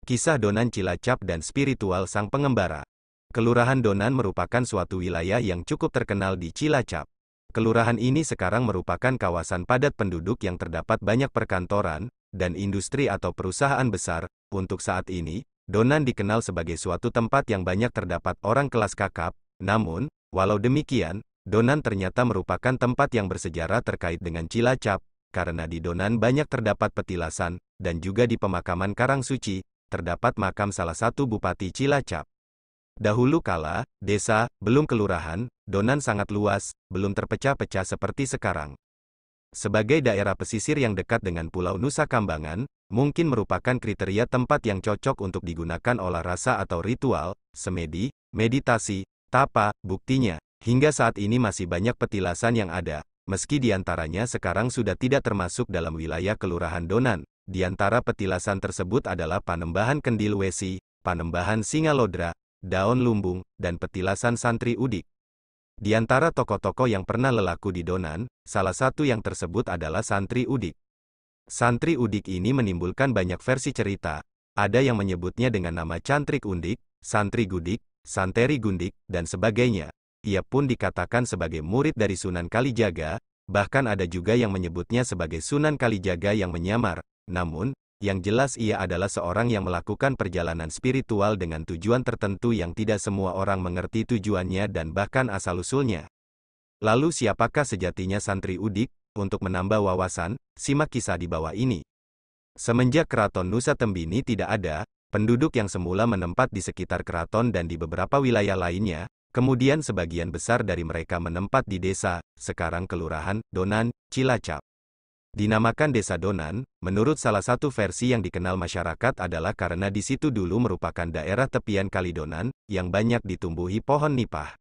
Kisah Donan Cilacap dan Spiritual Sang Pengembara. Kelurahan Donan merupakan suatu wilayah yang cukup terkenal di Cilacap. Kelurahan ini sekarang merupakan kawasan padat penduduk yang terdapat banyak perkantoran dan industri atau perusahaan besar. Untuk saat ini, Donan dikenal sebagai suatu tempat yang banyak terdapat orang kelas kakap. Namun, walau demikian, Donan ternyata merupakan tempat yang bersejarah terkait dengan Cilacap, karena di Donan banyak terdapat petilasan, dan juga di pemakaman Karangsuci, terdapat makam salah satu Bupati Cilacap. Dahulu kala, desa, belum kelurahan, Donan sangat luas, belum terpecah-pecah seperti sekarang. Sebagai daerah pesisir yang dekat dengan Pulau Nusa Kambangan, mungkin merupakan kriteria tempat yang cocok untuk digunakan olah rasa atau ritual, semedi, meditasi, tapa. Buktinya, hingga saat ini masih banyak petilasan yang ada, meski diantaranya sekarang sudah tidak termasuk dalam wilayah Kelurahan Donan. Di antara petilasan tersebut adalah Panembahan Kendil Wesi, Panembahan Singalodra, Daun Lumbung, dan petilasan Santri Udik. Di antara tokoh-tokoh yang pernah lelaku di Donan, salah satu yang tersebut adalah Santri Udik. Santri Udik ini menimbulkan banyak versi cerita, ada yang menyebutnya dengan nama Cantrik Undik, Santri Gudik, Santeri Gundik, dan sebagainya. Ia pun dikatakan sebagai murid dari Sunan Kalijaga, bahkan ada juga yang menyebutnya sebagai Sunan Kalijaga yang menyamar. Namun, yang jelas ia adalah seorang yang melakukan perjalanan spiritual dengan tujuan tertentu yang tidak semua orang mengerti tujuannya dan bahkan asal-usulnya. Lalu siapakah sejatinya Santri Udik? Untuk menambah wawasan, simak kisah di bawah ini. Semenjak Keraton Nusa Tembini tidak ada, penduduk yang semula menempat di sekitar keraton dan di beberapa wilayah lainnya, kemudian sebagian besar dari mereka menempat di desa, sekarang Kelurahan Donan, Cilacap. Dinamakan Desa Donan, menurut salah satu versi yang dikenal masyarakat adalah karena di situ dulu merupakan daerah tepian Kali Donan, yang banyak ditumbuhi pohon nipah.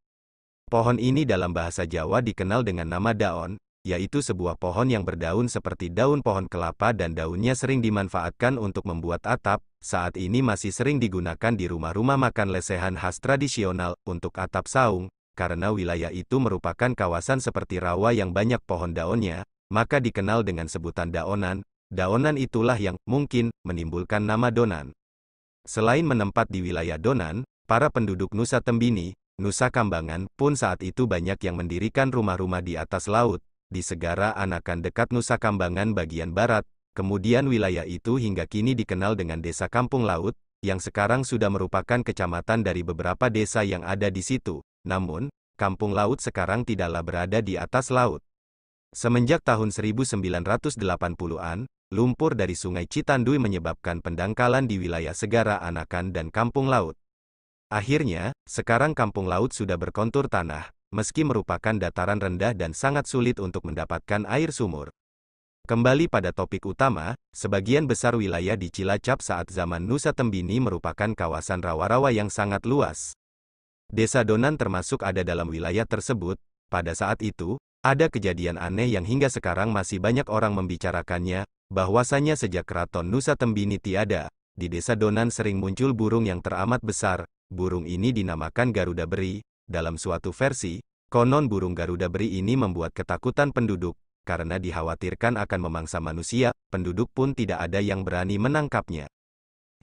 Pohon ini dalam bahasa Jawa dikenal dengan nama daon, yaitu sebuah pohon yang berdaun seperti daun pohon kelapa dan daunnya sering dimanfaatkan untuk membuat atap. Saat ini masih sering digunakan di rumah-rumah makan lesehan khas tradisional untuk atap saung, karena wilayah itu merupakan kawasan seperti rawa yang banyak pohon daunnya, maka dikenal dengan sebutan daonan. Daonan itulah yang, mungkin, menimbulkan nama Donan. Selain menempat di wilayah Donan, para penduduk Nusa Tembini, Nusa Kambangan, pun saat itu banyak yang mendirikan rumah-rumah di atas laut, di Segara Anakan dekat Nusa Kambangan bagian barat. Kemudian wilayah itu hingga kini dikenal dengan Desa Kampung Laut, yang sekarang sudah merupakan kecamatan dari beberapa desa yang ada di situ. Namun, Kampung Laut sekarang tidaklah berada di atas laut. Semenjak tahun 1980-an, lumpur dari Sungai Citanduy menyebabkan pendangkalan di wilayah Segara Anakan dan Kampung Laut. Akhirnya, sekarang Kampung Laut sudah berkontur tanah, meski merupakan dataran rendah dan sangat sulit untuk mendapatkan air sumur. Kembali pada topik utama, sebagian besar wilayah di Cilacap saat zaman Nusa Tembini merupakan kawasan rawa-rawa yang sangat luas. Desa Donan termasuk ada dalam wilayah tersebut. Pada saat itu, ada kejadian aneh yang hingga sekarang masih banyak orang membicarakannya, bahwasanya sejak Keraton Nusa Tembini tiada, di Desa Donan sering muncul burung yang teramat besar. Burung ini dinamakan Garuda Beri. Dalam suatu versi, konon burung Garuda Beri ini membuat ketakutan penduduk, karena dikhawatirkan akan memangsa manusia. Penduduk pun tidak ada yang berani menangkapnya.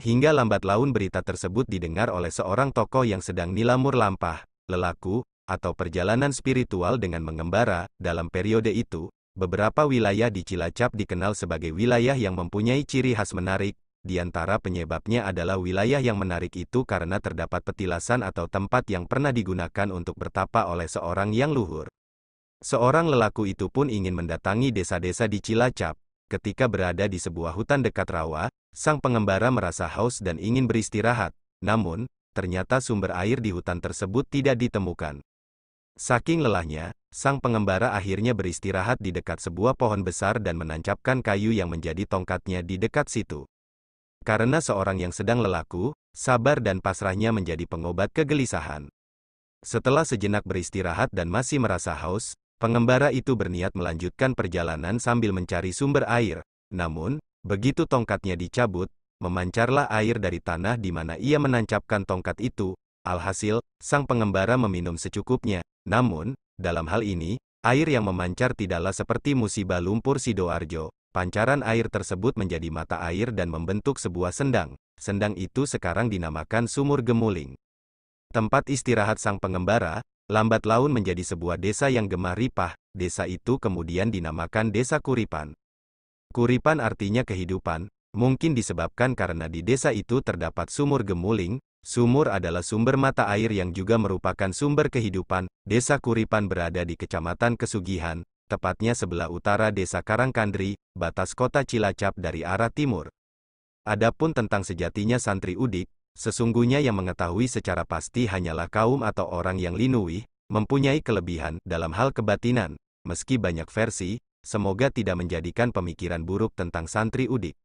Hingga lambat laun berita tersebut didengar oleh seorang tokoh yang sedang nilamur lampah, lelaku, atau perjalanan spiritual dengan mengembara. Dalam periode itu, beberapa wilayah di Cilacap dikenal sebagai wilayah yang mempunyai ciri khas menarik. Di antara penyebabnya adalah wilayah yang menarik itu karena terdapat petilasan atau tempat yang pernah digunakan untuk bertapa oleh seorang yang luhur. Seorang lelaku itu pun ingin mendatangi desa-desa di Cilacap. Ketika berada di sebuah hutan dekat rawa, sang pengembara merasa haus dan ingin beristirahat. Namun, ternyata sumber air di hutan tersebut tidak ditemukan. Saking lelahnya, sang pengembara akhirnya beristirahat di dekat sebuah pohon besar dan menancapkan kayu yang menjadi tongkatnya di dekat situ. Karena seorang yang sedang lelaku, sabar dan pasrahnya menjadi pengobat kegelisahan. Setelah sejenak beristirahat dan masih merasa haus, pengembara itu berniat melanjutkan perjalanan sambil mencari sumber air. Namun, begitu tongkatnya dicabut, memancarlah air dari tanah di mana ia menancapkan tongkat itu. Alhasil, sang pengembara meminum secukupnya. Namun, dalam hal ini, air yang memancar tidaklah seperti musibah lumpur Sidoarjo. Pancaran air tersebut menjadi mata air dan membentuk sebuah sendang. Sendang itu sekarang dinamakan Sumur Gemuling. Tempat istirahat sang pengembara, lambat laun menjadi sebuah desa yang gemah ripah. Desa itu kemudian dinamakan Desa Kuripan. Kuripan artinya kehidupan, mungkin disebabkan karena di desa itu terdapat sumur gemuling. Sumur adalah sumber mata air yang juga merupakan sumber kehidupan. Desa Kuripan berada di Kecamatan Kesugihan, tepatnya sebelah utara Desa Karangkandri, batas kota Cilacap dari arah timur. Adapun tentang sejatinya santri udik, sesungguhnya yang mengetahui secara pasti hanyalah kaum atau orang yang linuwih, mempunyai kelebihan dalam hal kebatinan. Meski banyak versi, semoga tidak menjadikan pemikiran buruk tentang santri udik.